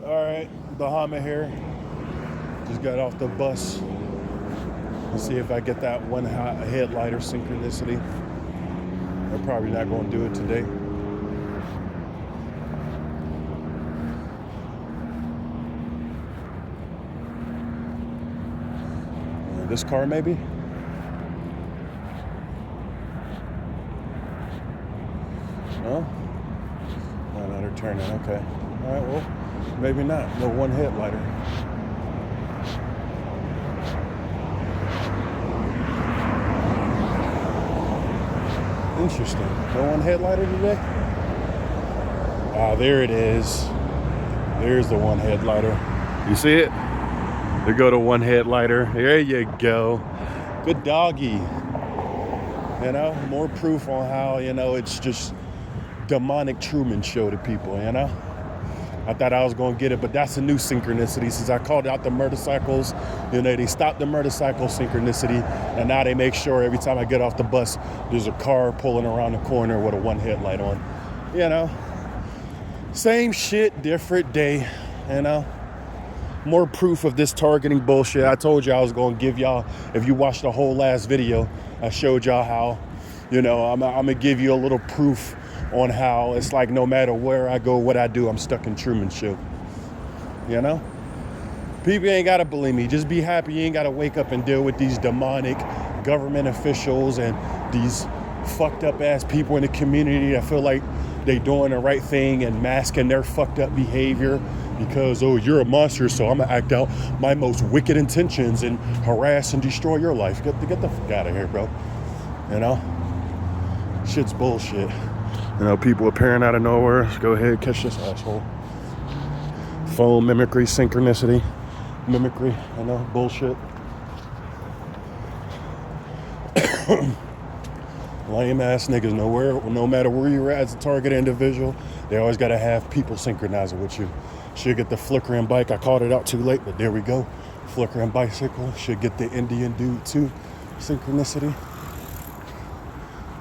All right, Bahama here. Just got off the bus. Let's see if I get that one headlighter synchronicity. I'm probably not going to do it today. This car maybe? No? Oh, no, they're turning. Okay. All right, well, maybe not. No one headlighter. Interesting. No one headlighter today? Ah, there it is. There's the one headlighter. You see it? There go to one headlighter. There you go. Good doggy. You know, more proof on how, it's just demonic Truman Show to people, I thought I was going to get it, but that's a new synchronicity. Since I called out the motorcycles, they stopped the motorcycle synchronicity, and now they make sure every time I get off the bus, there's a car pulling around the corner with a one headlight on. Same shit, different day, More proof of this targeting bullshit. I told you I was going to give y'all, if you watched the whole last video, I showed y'all how, I'm going to give you a little proof on how it's like no matter where I go, what I do, I'm stuck in Truman Show. People ain't got to believe me. Just be happy you ain't got to wake up and deal with these demonic government officials and these fucked up ass people in the community that feel like they doing the right thing and masking their fucked up behavior because, oh, you're a monster, so I'm gonna act out my most wicked intentions and harass and destroy your life. Get the fuck out of here, bro. Shit's bullshit. People appearing out of nowhere. Let's go ahead, catch this asshole. Phone mimicry, synchronicity, mimicry. Bullshit. Lame ass niggas. No matter where you're at as a target individual, they always gotta have people synchronizing with you. Should get the flickering bike. I called it out too late, but there we go. Flickering bicycle. Should get the Indian dude too. Synchronicity.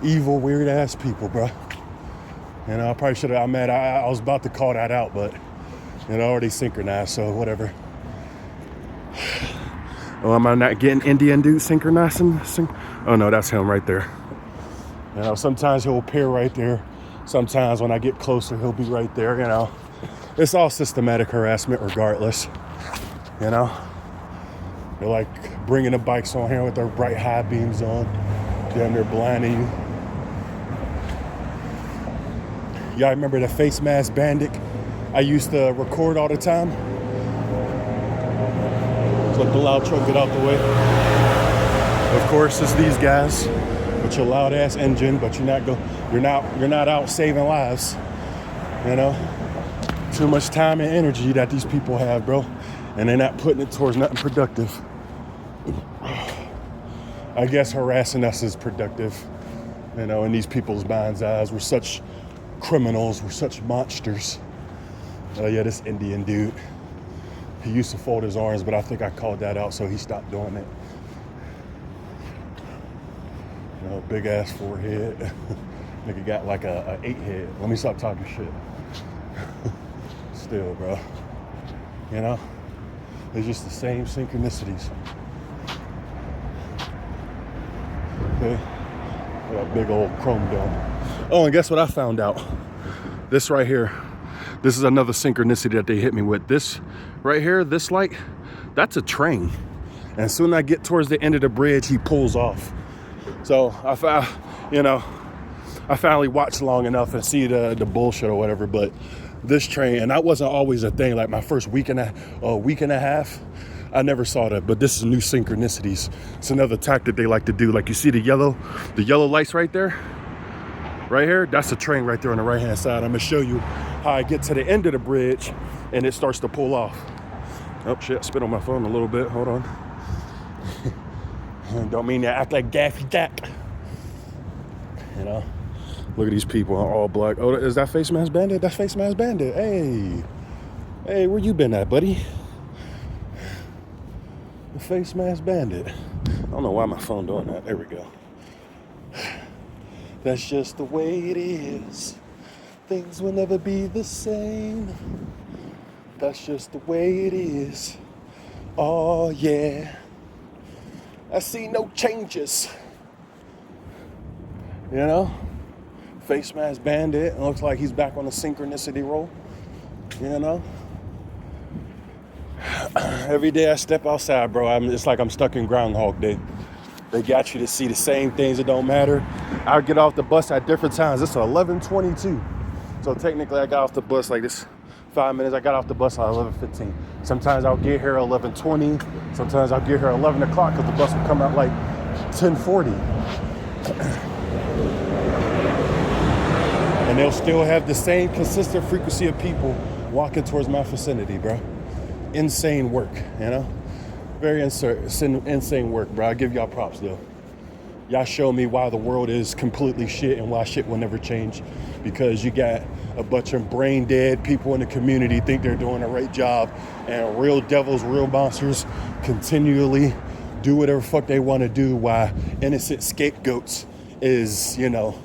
Evil, weird ass people, bro. I probably should have. I was about to call that out, but already synchronized, so whatever. Oh, am I not getting Indian dude synchronizing? Oh no, that's him right there. Sometimes he'll appear right there. Sometimes when I get closer, he'll be right there. It's all systematic harassment, regardless. They're like bringing the bikes on here with their bright high beams on. Damn, they're blinding you. Y'all remember the face mask bandit I used to record all the time? Let the loud truck get out the way. Of course, it's these guys with your loud ass engine, but you're not out saving lives. Too much time and energy that these people have, bro, and they're not putting it towards nothing productive. I guess harassing us is productive, in these people's minds' eyes. We're such criminals, we're such monsters. Oh yeah, this Indian dude. He used to fold his arms, but I think I called that out, so he stopped doing it. Big ass forehead. Nigga got like a 8 head. Let me stop talking shit. Still, bro. It's just the same synchronicities. Okay. Got a big old chrome dome. Oh, and guess what I found out? This right here. This is another synchronicity that they hit me with. This right here, this light, that's a train. And as soon as I get towards the end of the bridge, he pulls off. So I finally watched long enough and see the bullshit or whatever. But this train, and that wasn't always a thing. Like my first week and a half, I never saw that. But this is new synchronicities. It's another tactic they like to do. Like you see the yellow lights right there. Right here, that's a train right there on the right-hand side. I'm gonna show you how I get to the end of the bridge and it starts to pull off. Oh shit, spit on my phone a little bit, hold on. Don't mean to act like Daffy Duck. Look at these people all black. Oh, is that Face Mask Bandit? That's Face Mask Bandit. Hey, where you been at, buddy? The Face Mask Bandit. I don't know why my phone doing that. There we go. That's just the way it is. Things will never be the same. That's just the way it is. Oh yeah. I see no changes. You know? Face mask bandit. It looks like he's back on the synchronicity roll. You know? Every day I step outside, bro, it's like I'm stuck in Groundhog Day. They got you to see the same things that don't matter. I'll get off the bus at different times. It's 11:22. So technically I got off the bus like this 5 minutes. I got off the bus at 11:15. Sometimes I'll get here at 11:20. Sometimes I'll get here at 11 o'clock because the bus will come out like 10:40. And they'll still have the same consistent frequency of people walking towards my vicinity, bro. Insane work, you know? Very insane work, bro. I give y'all props, though. Y'all show me why the world is completely shit and why shit will never change. Because you got a bunch of brain dead people in the community think they're doing the right job, and real devils, real monsters continually do whatever fuck they want to do, while innocent scapegoats is, you know,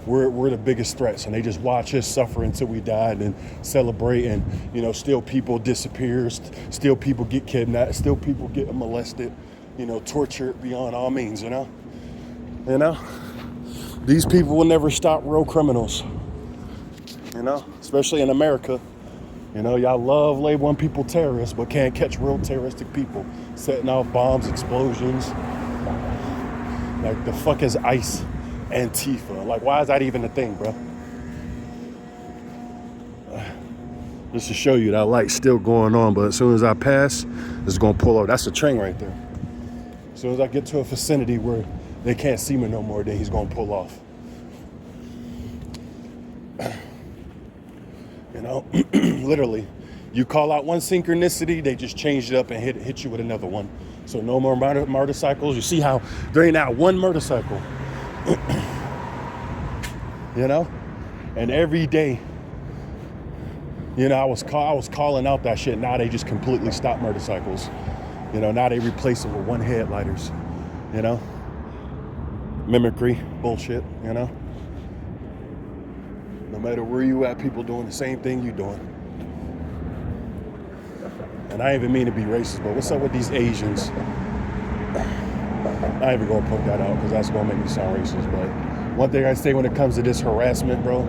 we're the biggest threats, and they just watch us suffer until we die and celebrate. And, you know, still people disappear, still people get kidnapped, still people get molested, you know, tortured beyond all means, you know? These people will never stop real criminals, you know, especially in America. You know, y'all love labeling people terrorists, but can't catch real terroristic people setting off bombs, explosions. Like, the fuck is ICE? Antifa. Like, why is that even a thing, bro? Just to show you that light's still going on, but as soon as I pass, it's gonna pull over. That's a train right there. As soon as I get to a vicinity where they can't see me no more, then he's gonna pull off. You know, literally, you call out one synchronicity, they just changed it up and hit you with another one. So no more motorcycles. You see how there ain't not one motorcycle. You know, and every day, you know, I was calling out that shit. Now they just completely stop motorcycles. You know, now they replace it with one headlighters. You know, mimicry bullshit. You know, no matter where you at, people doing the same thing you doing. And I ain't even mean to be racist, but what's up with these Asians? I ain't even gonna put that out because that's gonna make me sound racist. But one thing I say when it comes to this harassment, bro,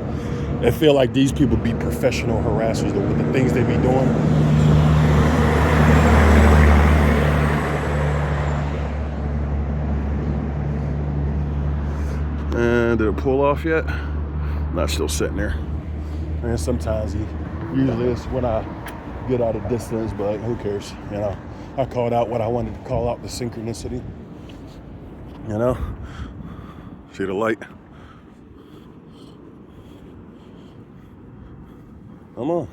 I feel like these people be professional harassers with the things they be doing. And did it pull off yet? Not still sitting there. And sometimes usually it's when I get out of distance, but who cares? You know, I called out what I wanted to call out, the synchronicity. You know, see the light? Come on.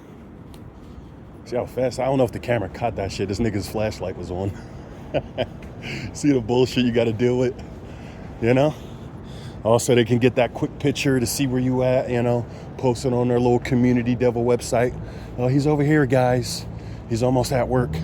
See how fast? I don't know if the camera caught that shit. This nigga's flashlight was on. See the bullshit you got to deal with? You know? Also, they can get that quick picture to see where you at, you know, post it on their little community devil website. Oh, he's over here, guys. He's almost at work.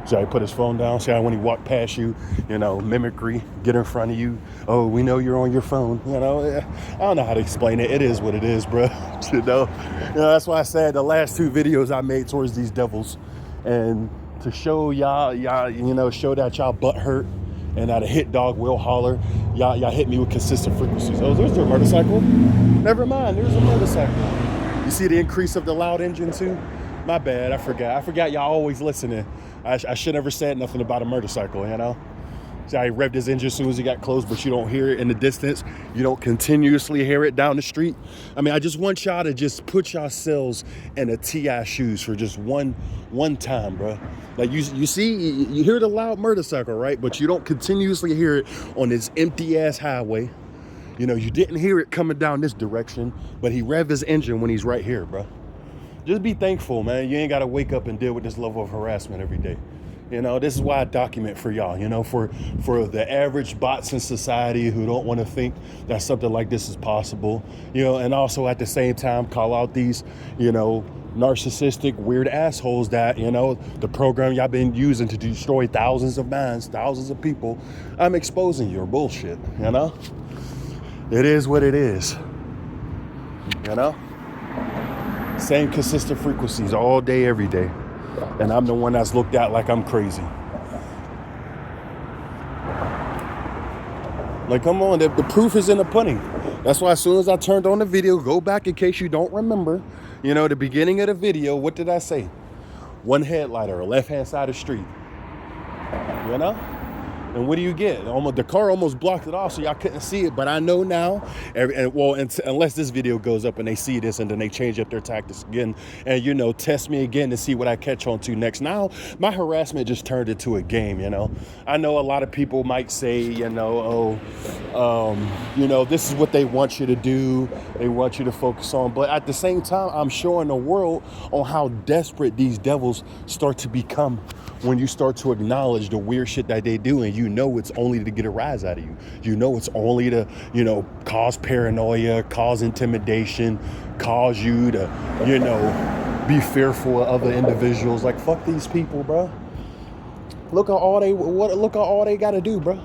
See how he put his phone down? See how when he walked past you, you know, mimicry, get in front of you. Oh, we know you're on your phone. You know, I don't know how to explain it. It is what it is, bro. You know, that's why I said the last two videos I made towards these devils, and to show y'all, you know, show that y'all butt hurt and that a hit dog will holler. Y'all hit me with consistent frequencies. Oh, there's their motorcycle. Never mind, there's a motorcycle. You see the increase of the loud engine too? My bad, I forgot y'all always listening. I should never said nothing about a motorcycle, you know? See how he revved his engine as soon as he got close, but you don't hear it in the distance. You don't continuously hear it down the street. I mean, I just want y'all to just put yourselves in a T.I. shoes for just one time, bro. Like, you see, you hear the loud motorcycle, right? But you don't continuously hear it on this empty-ass highway. You know, you didn't hear it coming down this direction, but he revved his engine when he's right here, bro. Just be thankful, man. You ain't got to wake up and deal with this level of harassment every day. You know, this is why I document for y'all, you know, for the average bots in society who don't want to think that something like this is possible, you know, and also at the same time call out these, you know, narcissistic, weird assholes that, you know, the program y'all been using to destroy thousands of minds, thousands of people. I'm exposing your bullshit, you know? It is what it is, you know? Same consistent frequencies all day, every day. And I'm the one that's looked at like I'm crazy. Like, come on, the proof is in the pudding. That's why as soon as I turned on the video, go back in case you don't remember, you know, the beginning of the video, what did I say? One headlighter, left-hand side of the street, you know? And what do you get? The car almost blocked it off, so y'all couldn't see it. But I know now, unless this video goes up and they see this and then they change up their tactics again and, you know, test me again to see what I catch on to next. Now, my harassment just turned into a game, you know. I know a lot of people might say, you know, you know, this is what they want you to do. They want you to focus on. But at the same time, I'm showing the world on how desperate these devils start to become when you start to acknowledge the weird shit that they do, and you know it's only to get a rise out of you. You know it's only to, you know, cause paranoia, cause intimidation, cause you to, you know, be fearful of other individuals. Like, fuck these people, bro. Look at all they gotta do, bro.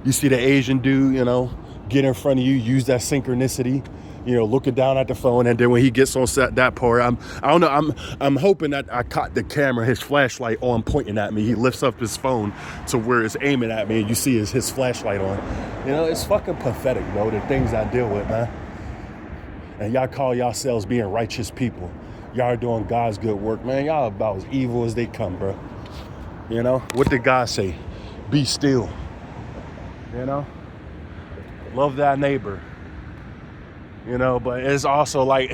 You see the Asian dude, you know, get in front of you, use that synchronicity, you know, looking down at the phone, and then when he gets on set that part, I'm hoping that I caught the camera, his flashlight on, pointing at me. He lifts up his phone to where it's aiming at me, and you see his flashlight on. You know, it's fucking pathetic, bro, the things I deal with, man. And y'all call yourselves being righteous people. Y'all are doing God's good work, man. Y'all about as evil as they come, bro. You know, what did God say? Be still. You know, love thy neighbor. You know, but it's also like,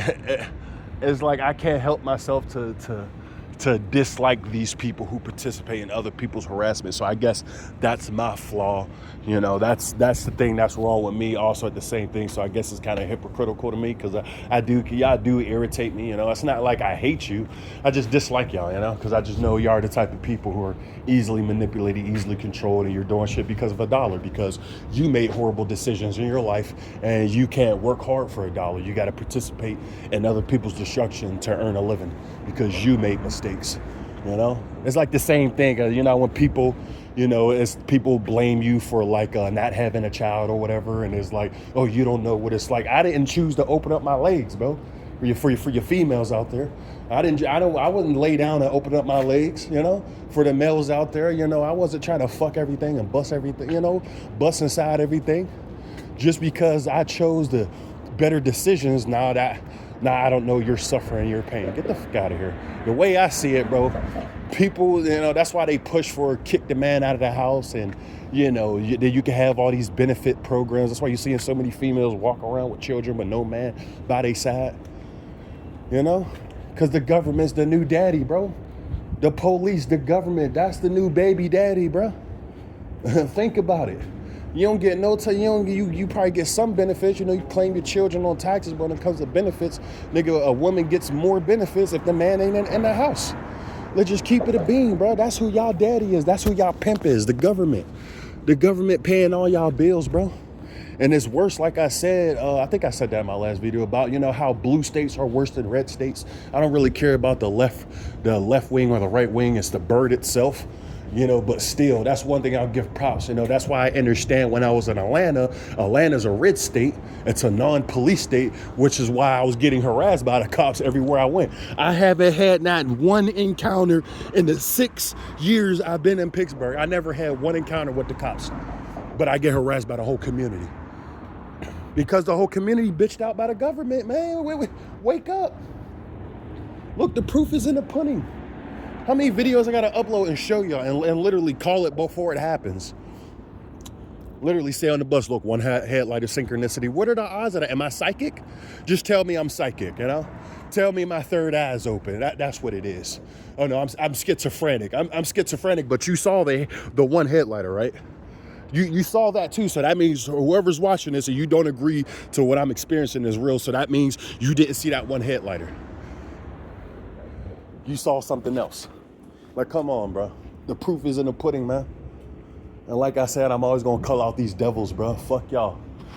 it's like I can't help myself to dislike these people who participate in other people's harassment. So I guess that's my flaw. You know, that's the thing that's wrong with me also at the same thing. So I guess it's kind of hypocritical to me because y'all do irritate me. You know, it's not like I hate you. I just dislike y'all, you know, because I just know y'all are the type of people who are easily manipulated, easily controlled, and you're doing shit because of $1, because you made horrible decisions in your life and you can't work hard for $1. You got to participate in other people's destruction to earn a living because you made mistakes. You know, it's like the same thing. You know, when people, you know, it's people blame you for like not having a child or whatever, and it's like, oh, you don't know what it's like. I didn't choose to open up my legs, bro. For your females out there, I wouldn't lay down and open up my legs. You know, for the males out there, you know, I wasn't trying to fuck everything and bust everything. You know, bust inside everything, just because I chose the better decisions. Now I don't know your suffering, your pain. Get the fuck out of here. The way I see it, bro, people, you know, that's why they push for kick the man out of the house, and, you know, you can have all these benefit programs. That's why you're seeing so many females walk around with children but no man by their side. You know, because the government's the new daddy, bro. The police, the government, that's the new baby daddy, bro. Think about it. You don't get you probably get some benefits. You know, you claim your children on taxes, but when it comes to benefits, nigga, a woman gets more benefits if the man ain't in the house. Let's just keep it a bean, bro. That's who y'all daddy is. That's who y'all pimp is, the government. The government paying all y'all bills, bro. And it's worse, like I said, I think I said that in my last video about, you know, how blue states are worse than red states. I don't really care about the left wing or the right wing. It's the bird itself. You know, but still, that's one thing I'll give props. You know, that's why I understand when I was in Atlanta's a red state. It's a non-police state, which is why I was getting harassed by the cops everywhere I went. I haven't had not one encounter in the 6 years I've been in Pittsburgh. I never had one encounter with the cops, but I get harassed by the whole community because the whole community bitched out by the government, man. Wake up. Look, the proof is in the pudding. How many videos I gotta upload and show y'all and literally call it before it happens? Literally say on the bus, look, one headlight of synchronicity. What are the odds of that? Am I psychic? Just tell me I'm psychic, you know? Tell me my third eye's open. That's what it is. Oh no, I'm schizophrenic. I'm schizophrenic, but you saw the one headlighter, right? You saw that too, so that means whoever's watching this and you don't agree to what I'm experiencing is real, so that means you didn't see that one headlighter. You saw something else. Like, come on, bro. The proof is in the pudding, man. And like I said, I'm always gonna call out these devils, bro. Fuck y'all.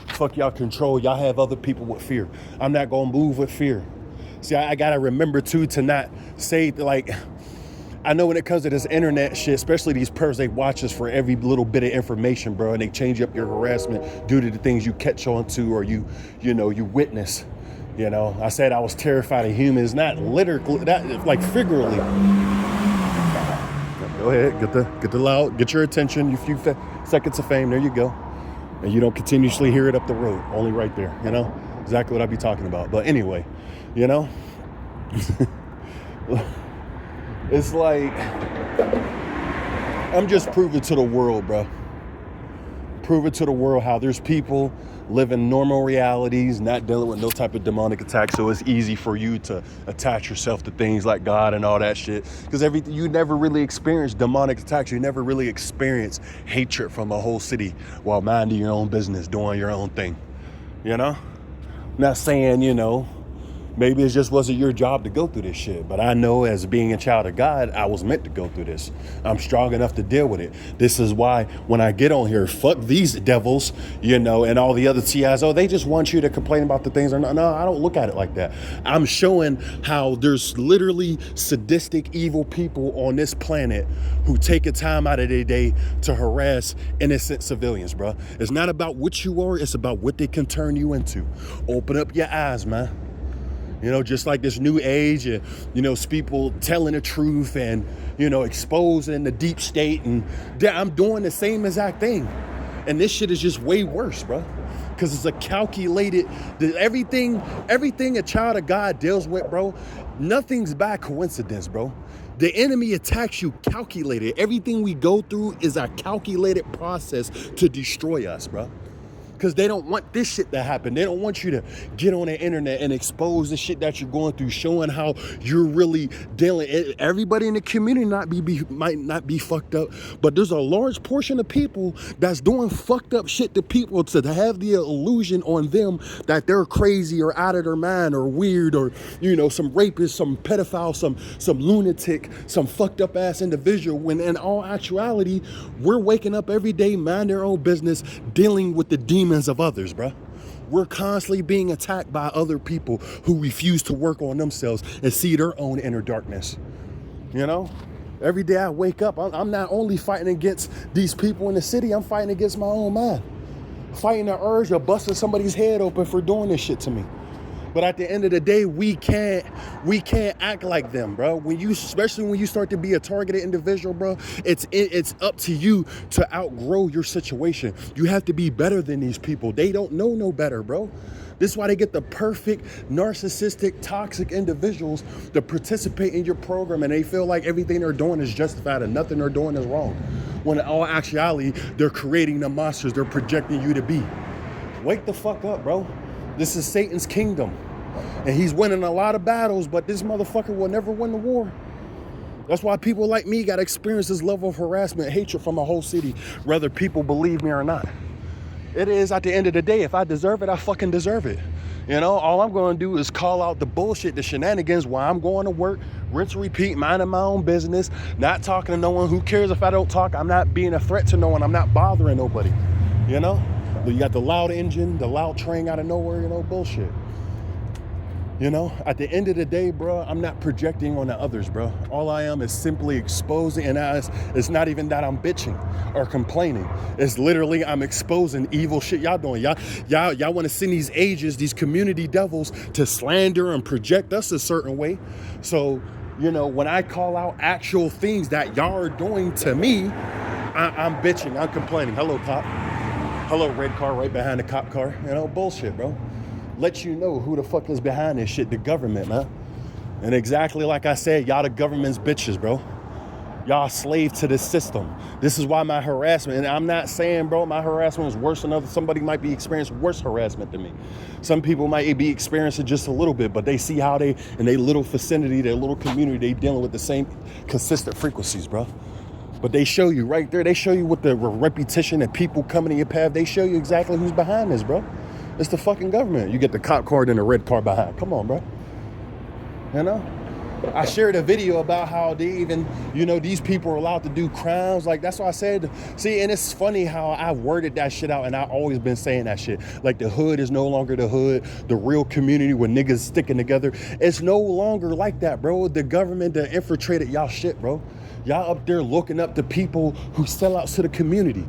Fuck y'all control. Y'all have other people with fear. I'm not gonna move with fear. See, I gotta remember too to not say like, I know when it comes to this internet shit, especially these perps, they watch us for every little bit of information, bro, and they change up your harassment due to the things you catch on to or you witness. You know, I said I was terrified of humans, not literally, that like figuratively. Go ahead, get your attention, your few seconds of fame. There you go, and you don't continuously hear it up the road. Only right there. You know exactly what I be talking about. But anyway, you know. It's like, I'm just proving to the world, bro. Proving to the world how there's people living normal realities, not dealing with no type of demonic attack. So it's easy for you to attach yourself to things like God and all that shit. Because you never really experience demonic attacks. You never really experience hatred from a whole city while minding your own business, doing your own thing. You know? Not saying, maybe it just wasn't your job to go through this shit. But I know as being a child of God, I was meant to go through this. I'm strong enough to deal with it. This is why when I get on here, fuck these devils, and all the other TIs. Oh, they just want you to complain about the things. No, I don't look at it like that. I'm showing how there's literally sadistic, evil people on this planet who take a time out of their day to harass innocent civilians, bro. It's not about what you are. It's about what they can turn you into. Open up your eyes, man. Just like this new age, people telling the truth and, exposing the deep state. And I'm doing the same exact thing. And this shit is just way worse, bro. Because it's a calculated, everything a child of God deals with, bro, nothing's by coincidence, bro. The enemy attacks you calculated. Everything we go through is a calculated process to destroy us, bro. Because they don't want this shit to happen. They don't want you to get on the internet and expose the shit that you're going through, showing how you're really dealing. Everybody in the community might not be fucked up, but there's a large portion of people that's doing fucked up shit to people to have the illusion on them that they're crazy or out of their mind or weird or, some rapist, some pedophile, some lunatic, some fucked up ass individual, when in all actuality, we're waking up every day, mind their own business, dealing with the demons of others, bro. We're constantly being attacked by other people who refuse to work on themselves and see their own inner darkness. Every day I wake up, I'm not only fighting against these people in the city, I'm fighting against my own mind. Fighting the urge of busting somebody's head open for doing this shit to me. But at the end of the day, we can't act like them, bro. Especially when you start to be a targeted individual, bro, it's up to you to outgrow your situation. You have to be better than these people. They don't know no better, bro. This is why they get the perfect, narcissistic, toxic individuals to participate in your program, and they feel like everything they're doing is justified and nothing they're doing is wrong. When in all actuality, they're creating the monsters they're projecting you to be. Wake the fuck up, bro. This is Satan's kingdom. And he's winning a lot of battles, but this motherfucker will never win the war. That's why people like me got to experience this level of harassment, hatred from a whole city, whether people believe me or not. It is, at the end of the day, if I deserve it, I fucking deserve it. All I'm going to do is call out the bullshit, the shenanigans while I'm going to work, rinse, repeat, minding my own business, not talking to no one. Who cares if I don't talk? I'm not being a threat to no one. I'm not bothering nobody, You got the loud engine, the loud train out of nowhere, bullshit. At the end of the day, bro, I'm not projecting on the others, bro. All I am is simply exposing, and it's not even that I'm bitching or complaining. It's literally I'm exposing evil shit y'all doing. Y'all want to send these agents, these community devils, to slander and project us a certain way. So, when I call out actual things that y'all are doing to me, I'm bitching, I'm complaining. Hello, cop. Hello, red car right behind the cop car. Bullshit, bro. Let you know who the fuck is behind this shit, the government, man. And exactly like I said, y'all the government's bitches, bro. Y'all slave to this system. This is why my harassment, and I'm not saying, bro, my harassment is worse than others. Somebody might be experiencing worse harassment than me. Some people might be experiencing just a little bit, but they see how in their little vicinity, their little community, they dealing with the same consistent frequencies, bro. But they show you right there, they show you with the repetition and people coming in your path, they show you exactly who's behind this, bro. It's the fucking government. You get the cop car and the red car behind. Come on, bro. I shared a video about how they even, these people are allowed to do crimes. Like, that's what I said. See, and it's funny how I worded that shit out, and I've always been saying that shit. Like, the hood is no longer the hood. The real community with niggas sticking together. It's no longer like that, bro. The government that infiltrated y'all shit, bro. Y'all up there looking up to people who sell out to the community,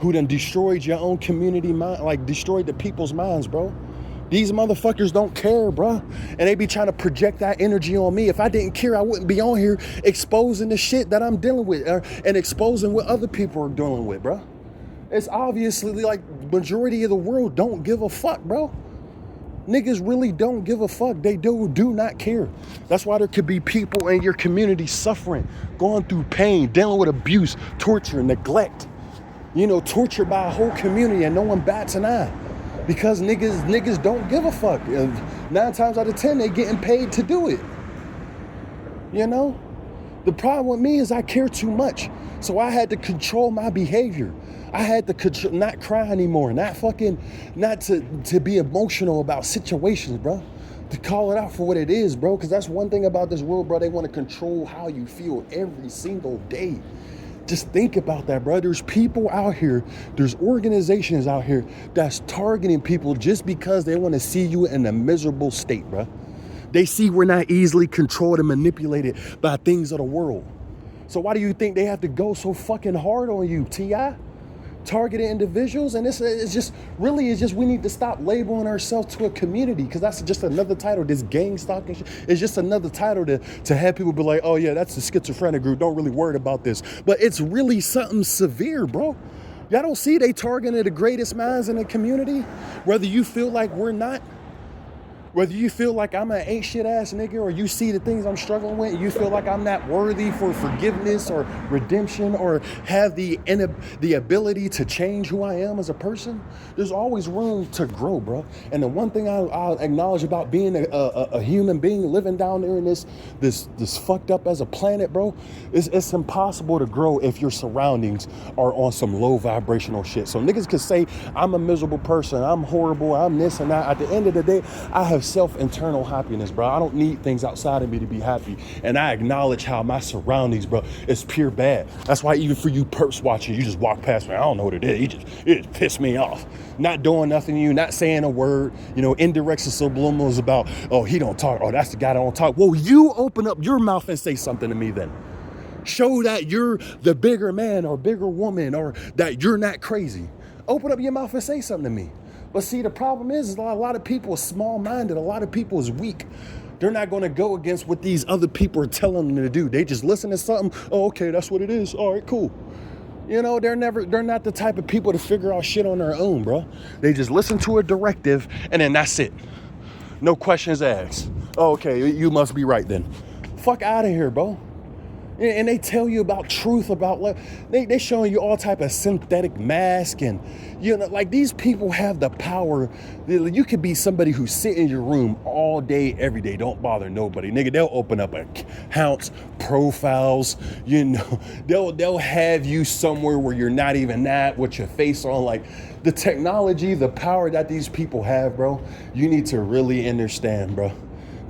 who done destroyed your own community mind, like destroyed the people's minds, bro. These motherfuckers don't care, bro. And they be trying to project that energy on me. If I didn't care, I wouldn't be on here exposing the shit that I'm dealing with and exposing what other people are dealing with, bro. It's obviously like majority of the world don't give a fuck, bro. Niggas really don't give a fuck. They do not care. That's why there could be people in your community suffering, going through pain, dealing with abuse, torture, neglect. Tortured by a whole community and no one bats an eye. Because niggas don't give a fuck. 9 times out of 10, they getting paid to do it. The problem with me is I care too much. So I had to control my behavior. I had to not cry anymore, not to be emotional about situations, bro. To call it out for what it is, bro. Because that's one thing about this world, bro. They want to control how you feel every single day. Just think about that, bro. There's people out here, there's organizations out here that's targeting people just because they want to see you in a miserable state, bro. They see we're not easily controlled and manipulated by things of the world. So why do you think they have to go so fucking hard on you, T.I.? Targeted individuals, and it's just we need to stop labeling ourselves to a community, because that's just another title. This gang stalking shit is just another title to have people be like, oh yeah, that's a schizophrenic group, don't really worry about this. But it's really something severe, bro. Y'all don't see they targeting the greatest minds in the community, whether you feel like we're not. Whether you feel like I'm an ain't shit ass nigga, or you see the things I'm struggling with, you feel like I'm not worthy for forgiveness or redemption, or have the ability to change who I am as a person, there's always room to grow, bro. And the one thing I'll acknowledge about being a human being living down there in this fucked up as a planet, bro, is it's impossible to grow if your surroundings are on some low vibrational shit. So niggas could say I'm a miserable person, I'm horrible, I'm this and that. At the end of the day, I have self-internal happiness, bro. I don't need things outside of me to be happy. And I acknowledge how my surroundings, bro, is pure bad. That's why even for you perps watching, you just walk past me. I don't know what it is. It just pissed me off. Not doing nothing to you, not saying a word, indirects and subliminals about, oh, he don't talk. Oh, that's the guy that don't talk. Well, you open up your mouth and say something to me then. Show that you're the bigger man or bigger woman, or that you're not crazy. Open up your mouth and say something to me. But see, the problem is a lot of people are small-minded. A lot of people is weak. They're not going to go against what these other people are telling them to do. They just listen to something. Oh, okay, that's what it is. All right, cool. They're not the type of people to figure out shit on their own, bro. They just listen to a directive, and then that's it. No questions asked. Oh, okay, you must be right then. Fuck out of here, bro. And they tell you about truth, about love. They showing you all type of synthetic mask, and like these people have the power. You could be somebody who sit in your room all day, every day, don't bother nobody, nigga. They'll open up accounts, profiles, they'll have you somewhere where you're not even at, with your face on. Like, the technology, the power that these people have, bro, you need to really understand, bro.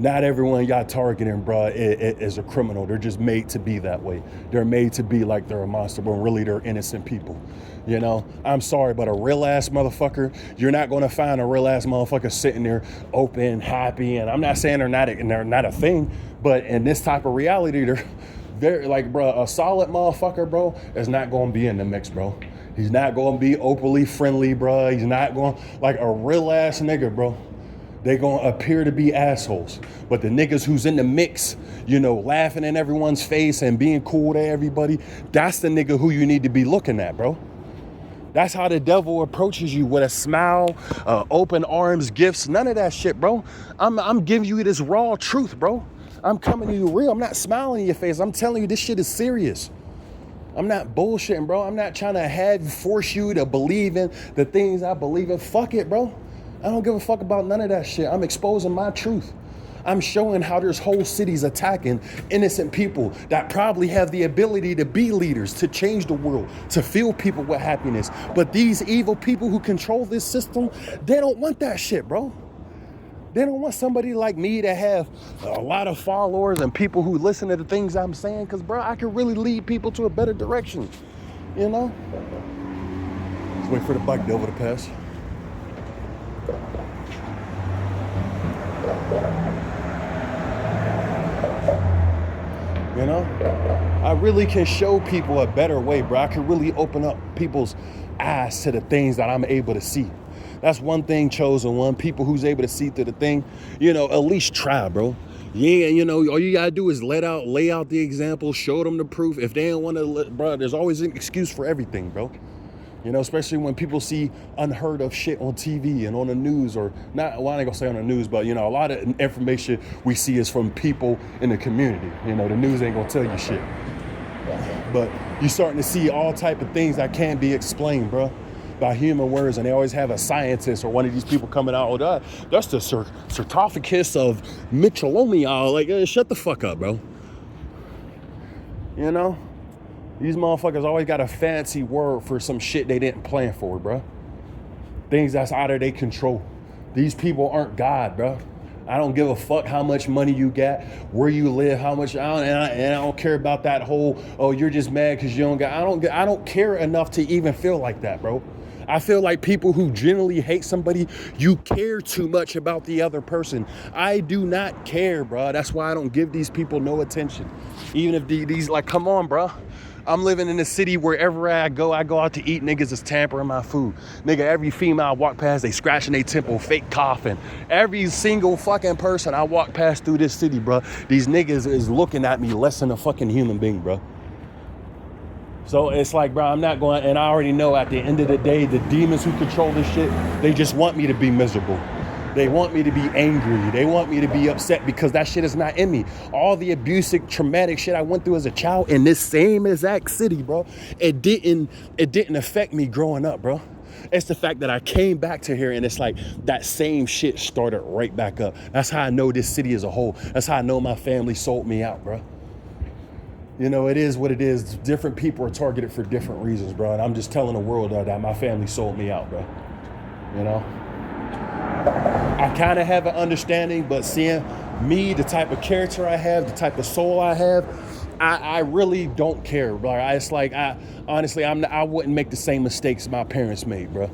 Not everyone y'all targeting, bro, is a criminal. They're just made to be that way. They're made to be like they're a monster, but really they're innocent people. I'm sorry, but a real ass motherfucker, you're not going to find a real ass motherfucker sitting there open, happy. And I'm not saying they're not a thing, but in this type of reality, they're like, bro, a solid motherfucker, bro, is not going to be in the mix, bro. He's not going to be openly friendly, bro. He's not going, like a real ass nigga, bro. They gonna appear to be assholes. But the niggas who's in the mix, laughing in everyone's face and being cool to everybody, that's the nigga who you need to be looking at, bro. That's how the devil approaches you, with a smile, open arms, gifts, none of that shit, bro. I'm giving you this raw truth, bro. I'm coming to you real. I'm not smiling in your face. I'm telling you this shit is serious. I'm not bullshitting, bro. I'm not trying to force you to believe in the things I believe in. Fuck it, bro. I don't give a fuck about none of that shit. I'm exposing my truth. I'm showing how there's whole cities attacking innocent people that probably have the ability to be leaders, to change the world, to fill people with happiness. But these evil people who control this system, they don't want that shit, bro. They don't want somebody like me to have a lot of followers and people who listen to the things I'm saying, because, bro, I can really lead people to a better direction, you know? Let's wait for the bike devil to pass. You know, I really can show people a better way, bro. I can really open up people's eyes to the things that I'm able to see. That's one thing, chosen one. People who's able to see through the thing, you know, at least try, bro. Yeah, you know, all you gotta do is lay out the example, show them the proof. If they don't want to, bro, there's always an excuse for everything, bro. You know, especially when people see unheard of shit on TV and on the news, or not, well, I ain't gonna say on the news, but, you know, a lot of information we see is from people in the community. You know, the news ain't gonna tell you shit. But you're starting to see all type of things that can't be explained, bro, by human words. And they always have a scientist or one of these people coming out, oh, that's the sarcophagus of Mitchellomia. Like, shut the fuck up, bro. You know? These motherfuckers always got a fancy word for some shit they didn't plan for, bro. Things that's out of their control. These people aren't God, bro. I don't give a fuck how much money you got, where you live, how much. I don't care about that whole, oh, you're just mad because you don't got. I don't care enough to even feel like that, bro. I feel like people who genuinely hate somebody, you care too much about the other person. I do not care, bro. That's why I don't give these people no attention. Even if these like, come on, bro. I'm living in a city wherever I go out to eat, niggas is tampering my food. Nigga, every female I walk past, they scratching their temple, fake coughing. Every single fucking person I walk past through this city, bro, these niggas is looking at me less than a fucking human being, bro. So it's like, bro, I'm not going, and I already know at the end of the day, the demons who control this shit, they just want me to be miserable. They want me to be angry. They want me to be upset because that shit is not in me. All the abusive, traumatic shit I went through as a child in this same exact city, bro, it didn't affect me growing up, bro. It's the fact that I came back to here and it's like that same shit started right back up. That's how I know this city as a whole. That's how I know my family sold me out, bro. You know, it is what it is. Different people are targeted for different reasons, bro. And I'm just telling the world that my family sold me out, bro. You know? I kind of have an understanding, but seeing me, the type of character I have, the type of soul I have, I really don't care, bro. It's like, honestly, I wouldn't make the same mistakes my parents made, bro.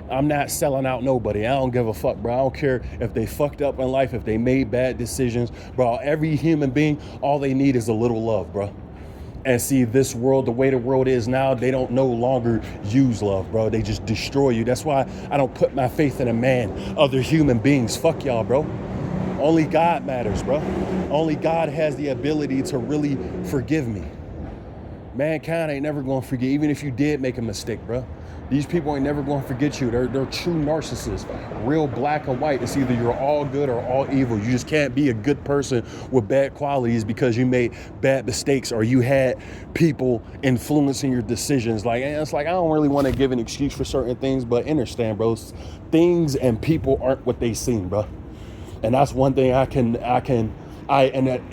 I'm not selling out nobody. I don't give a fuck, bro. I don't care if they fucked up in life, if they made bad decisions, bro. Every human being, all they need is a little love, bro. And see, this world, the way the world is now, they don't no longer use love, bro. They just destroy you. That's why I don't put my faith in a man, other human beings. Fuck y'all, bro. Only God matters, bro. Only God has the ability to really forgive me. Mankind ain't never gonna forget, even if you did make a mistake, bro. These people ain't never gonna forget you. They're true narcissists, real black and white. It's either you're all good or all evil. You just can't be a good person with bad qualities because you made bad mistakes or you had people influencing your decisions. Like, and it's like, I don't really want to give an excuse for certain things, but understand, bro, things and people aren't what they seem, bro. And that's one thing I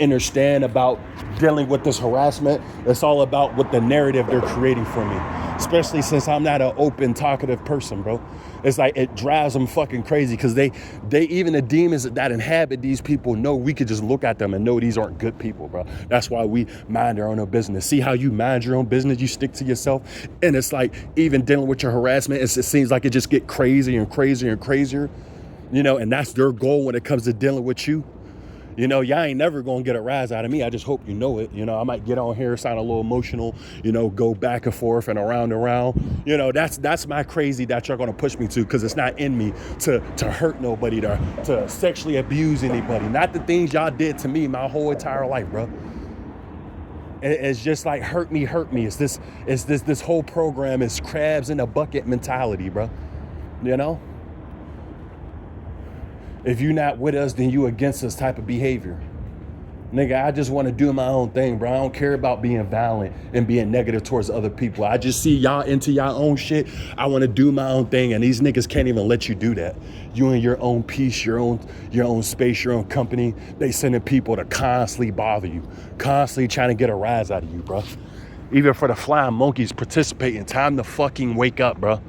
understand about dealing with this harassment. It's all about what the narrative they're creating for me, especially since I'm not an open, talkative person, bro. It's like it drives them fucking crazy because they even the demons that inhabit these people know we could just look at them and know these aren't good people, bro. That's why we mind our own business. See how you mind your own business, you stick to yourself, and it's like even dealing with your harassment, it seems like it just get crazier and crazier and crazier, you know, and that's their goal when it comes to dealing with you. You know, y'all ain't never gonna get a rise out of me. I just hope you know it. You know, I might get on here, sound a little emotional, you know, go back and forth and around. You know, that's my crazy that you're gonna push me to, because it's not in me to hurt nobody, to sexually abuse anybody. Not the things y'all did to me my whole entire life, bro. It's just like hurt me. It's this whole program is crabs in a bucket mentality, bro. You know? If you're not with us, then you against us type of behavior. Nigga, I just want to do my own thing, bro. I don't care about being violent and being negative towards other people. I just see y'all into y'all own shit. I want to do my own thing, and these niggas can't even let you do that. You in your own peace, your own space, your own company. They sending people to constantly bother you, constantly trying to get a rise out of you, bro. Even for the flying monkeys participating, time to fucking wake up, bro.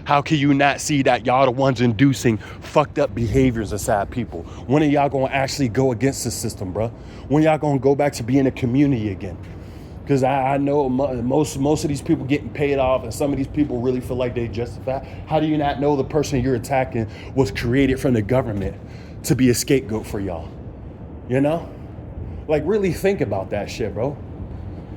How can you not see that y'all the ones inducing fucked up behaviors inside people? When are y'all gonna actually go against the system, bro? When y'all gonna go back to being a community again? Because I know most of these people getting paid off, and some of these people really feel like they justify. How do you not know the person you're attacking was created from the government to be a scapegoat for y'all? You know? Like, really think about that shit, bro.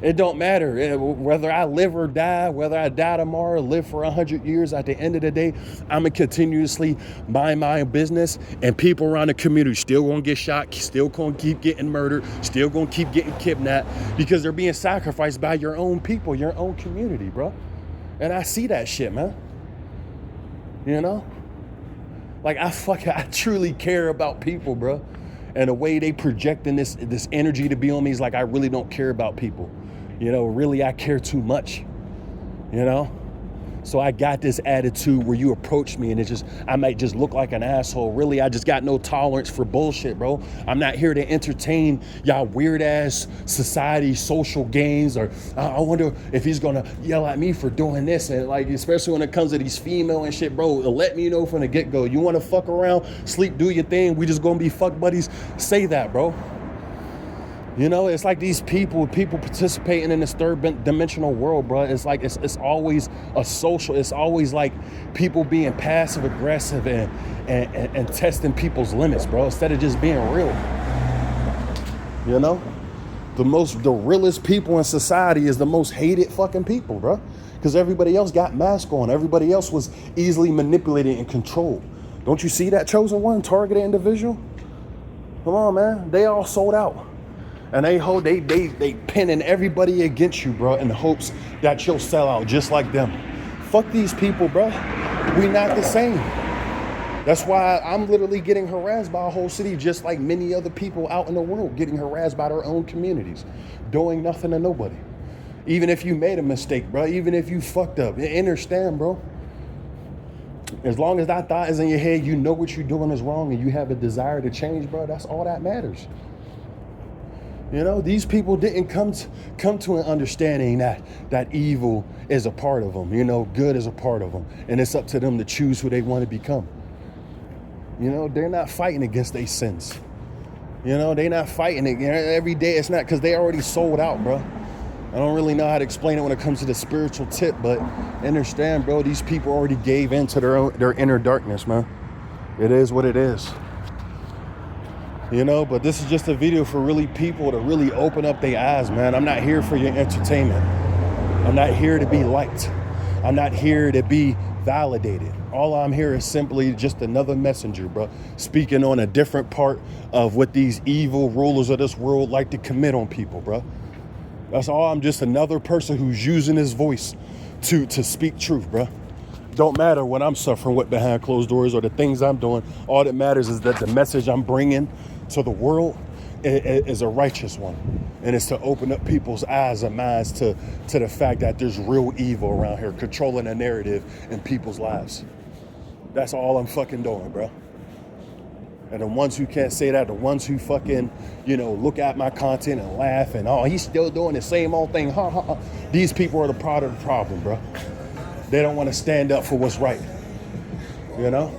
It don't matter whether I live or die, whether I die tomorrow, live for 100 years. At the end of the day, I'm gonna continuously mind my own business, and people around the community still gonna get shot, still gonna keep getting murdered, still gonna keep getting kidnapped because they're being sacrificed by your own people, your own community, bro. And I see that shit, man. You know? Like, I truly care about people, bro. And the way they projecting this energy to be on me is like, I really don't care about people. You know, really, I care too much, you know? So I got this attitude where you approach me and I might just look like an asshole. Really, I just got no tolerance for bullshit, bro. I'm not here to entertain y'all weird ass society, social games, or I wonder if he's gonna yell at me for doing this. And like, especially when it comes to these female and shit, bro, let me know from the get go. You wanna fuck around, sleep, do your thing, we just gonna be fuck buddies, say that, bro. You know, it's like these people participating in this third dimensional world, bro. It's like, it's always a social, it's always like people being passive aggressive and testing people's limits, bro, instead of just being real. You know, the realest people in society is the most hated fucking people, bro. Because everybody else got masks on. Everybody else was easily manipulated and controlled. Don't you see that chosen one, targeted individual? Come on, man. They all sold out. And they pinning everybody against you, bro, in the hopes that you'll sell out just like them. Fuck these people, bro. We not the same. That's why I'm literally getting harassed by a whole city, just like many other people out in the world getting harassed by their own communities, doing nothing to nobody. Even if you made a mistake, bro, even if you fucked up, understand, bro. As long as that thought is in your head, you know what you're doing is wrong and you have a desire to change, bro, that's all that matters. You know, these people didn't come to an understanding that evil is a part of them. You know, good is a part of them. And it's up to them to choose who they want to become. You know, they're not fighting against their sins. You know, they're not fighting it every day. It's not because they already sold out, bro. I don't really know how to explain it when it comes to the spiritual tip, but understand, bro, these people already gave in to their inner darkness, man. It is what it is. You know, but this is just a video for really people to really open up their eyes, man. I'm not here for your entertainment. I'm not here to be liked. I'm not here to be validated. All I'm here is simply just another messenger, bro, speaking on a different part of what these evil rulers of this world like to commit on people, bro. That's all. I'm just another person who's using his voice to speak truth, bro. Don't matter what I'm suffering with behind closed doors or the things I'm doing. All that matters is that the message I'm bringing to the world is a righteous one. And it's to open up people's eyes and minds to the fact that there's real evil around here controlling a narrative in people's lives. That's all I'm fucking doing, bro. And the ones who can't say that, the ones who fucking, you know, look at my content and laugh and, oh, he's still doing the same old thing. Ha, ha, ha. These people are the part of the problem, bro. They don't want to stand up for what's right. You know?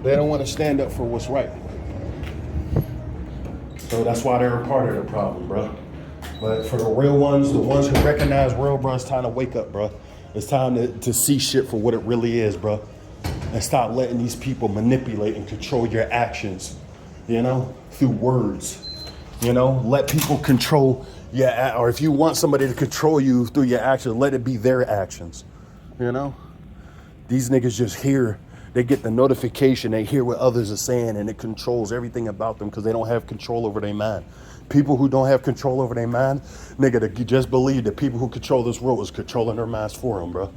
They don't want to stand up for what's right. So that's why they're a part of the problem, bro. But for the real ones, the ones who recognize real, bro, it's time to wake up, bro. It's time to see shit for what it really is, bro. And stop letting these people manipulate and control your actions, you know, through words. You know, let people control or if you want somebody to control you through your actions, let it be their actions, you know? These niggas just hear. They get the notification, they hear what others are saying, and it controls everything about them because they don't have control over their mind. People who don't have control over their mind, nigga, they just believe that people who control this world is controlling their minds for them, bro.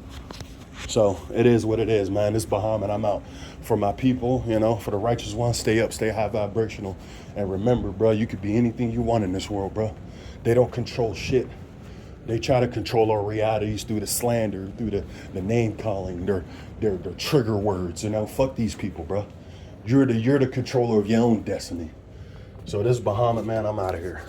So it is what it is, man. It's Bahamut. I'm out. For my people, you know, for the righteous ones, stay up, stay high vibrational. And remember, bro, you could be anything you want in this world, bro. They don't control shit. They try to control our realities through the slander, through the name calling, their trigger words, you know. Fuck these people, bro. You're the controller of your own destiny. So this is Bahamut, man. I'm out of here.